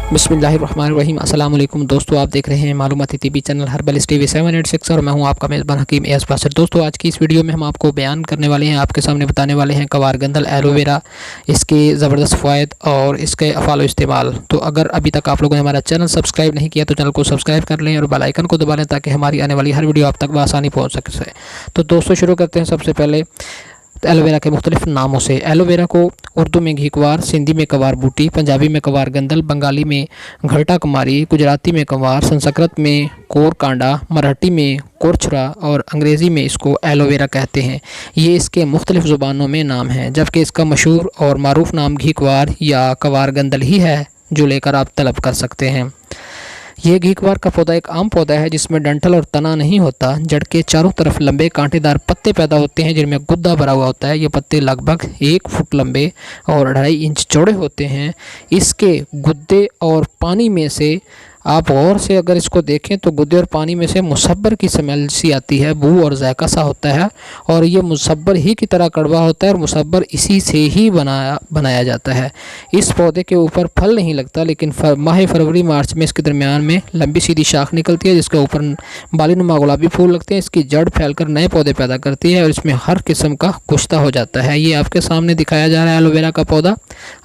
बिस्मिल्लाहिर्रहमानिर्रहीम। अस्सलाम वालेकुम दोस्तों, आप देख रहे हैं मालूमाती टीवी चैनल हर्बल टीवी 786 और मैं हूं आपका मेज़बान हकीम एस बासर। दोस्तों, आज की इस वीडियो में हम आपको बयान करने वाले हैं, आपके सामने बताने वाले हैं कवारगंदल एलोवेरा, इसके ज़बरदस्त फ़वाइद और इसके अफ़ाल इस्तेमाल। तो अगर अभी तक आप लोगों ने हमारा चैनल सब्सक्राइब नहीं किया तो चैनल को सब्सक्राइब कर लें और बेल आइकन को दबा लें ताकि हमारी आने वाली हर वीडियो आप तक बआसानी पहुँच सके। तो दोस्तों, शुरू करते हैं सबसे पहले एलोवेरा के मुख्तलिफ नामों से। एलोवेरा को उर्दू में घीकुआर, सिंधी में कवार बूटी, पंजाबी में कवार गंदल, बंगाली में घरटा कुमारी, गुजराती में कंवार, संस्कृत में कोर कांडा, मराठी में कोरछुरा और अंग्रेज़ी में इसको एलोवेरा कहते हैं। ये इसके मुख्तलिफ ज़ुबानों में नाम हैं, जबकि इसका मशहूर और मारूफ नाम घीकुआर या कवार गंदल ही है, जो लेकर आप तलब कर सकते हैं। ये घीकुआर का पौधा एक आम पौधा है जिसमें डंठल और तना नहीं होता। जड़ के चारों तरफ लंबे कांटेदार पत्ते पैदा होते हैं जिनमें गुद्दा भरा हुआ होता है। ये पत्ते लगभग 1 फुट लंबे और 2.5 इंच चौड़े होते हैं। इसके गुद्दे और पानी में से आप गौर से अगर इसको देखें तो गुद्दे और पानी में से मुसब्बर की स्मेल सी आती है, बू और जायका सा होता है और ये मुसब्बर ही की तरह कड़वा होता है और मुसब्बर इसी से ही बनाया जाता है। इस पौधे के ऊपर फल नहीं लगता, लेकिन माह फरवरी मार्च में इसके दरमियान में लंबी सीधी शाख निकलती है जिसके ऊपर बालीनुमा गुलाबी फूल लगते हैं। इसकी जड़ फैलकर नए पौधे पैदा करती है और इसमें हर किस्म का कुश्ता हो जाता है। ये आपके सामने दिखाया जा रहा है एलोवेरा का पौधा,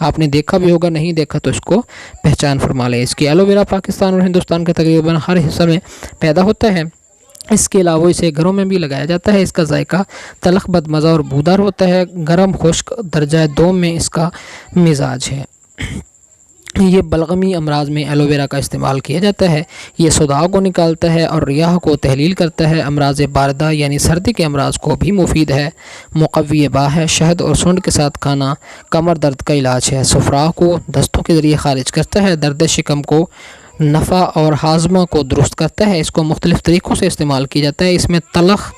आपने देखा भी होगा, नहीं देखा तो इसको पहचान फरमा लें। इसकी एलोवेरा पाकिस्तान और हिंदुस्तान के तकरीबन हर हिस्से में पैदा होता है। इसके अलावा इसे घरों में भी लगाया जाता है। इसका जायका तलख, बदमज़ा और बूदार होता है। गर्म खुश्क दर्जा 2 में इसका मिजाज है। ये बलगमी अमराज में एलोवेरा का इस्तेमाल किया जाता है। ये सुदाह को निकालता है और रियाह को तहलील करता है। अमराज बारदा यानी सर्दी के अमराज को भी मुफीद है। मुक़व्वी बा है। शहद और सुंड के साथ खाना कमर दर्द का इलाज है। सफ़रा को दस्तों के ज़रिए खारिज करता है। दर्द शिकम को नफ़ा और हाजमा को दुरुस्त करता है। इसको मुख्तलिफ़ तरीक़ों से इस्तेमाल किया जाता है। इसमें तलख,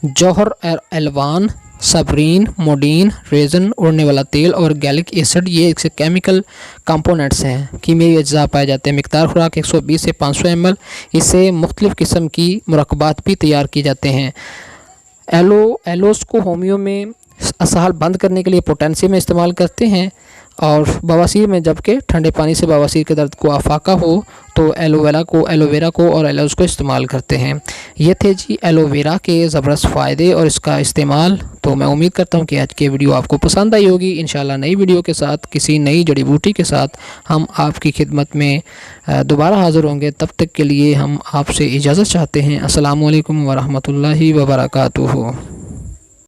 जौहर एल्वान, सबरीन, मोडीन, रेज़न, उड़ने वाला तेल और गैलिक एसिड ये इसके केमिकल कंपोनेंट्स हैं, कीमियाई अज्जा पाए जाते हैं। मिकदार खुराक 120 से 500 ml। इससे मुख्तलिफ़ किस्म की मुरक्बात भी तैयार किए जाते हैं। एलोस को होमियो में असहल बंद करने के लिए पोटेंशियम में इस्तेमाल करते हैं और बवासीर में, जबकि ठंडे पानी से बवासीर के दर्द को आफाका हो तो एलोवेरा को और एलोस को इस्तेमाल करते हैं। ये थे जी एलोवेरा के ज़बरदस्त फ़ायदे और इसका इस्तेमाल। तो मैं उम्मीद करता हूँ कि आज की वीडियो आपको पसंद आई होगी। इंशाल्लाह नई वीडियो के साथ, किसी नई जड़ी बूटी के साथ हम आपकी खिदमत में दोबारा हाज़िर होंगे। तब तक के लिए हम आपसे इजाज़त चाहते हैं। अस्सलामु अलैकुम व रहमतुल्लाहि व बरकातुहू।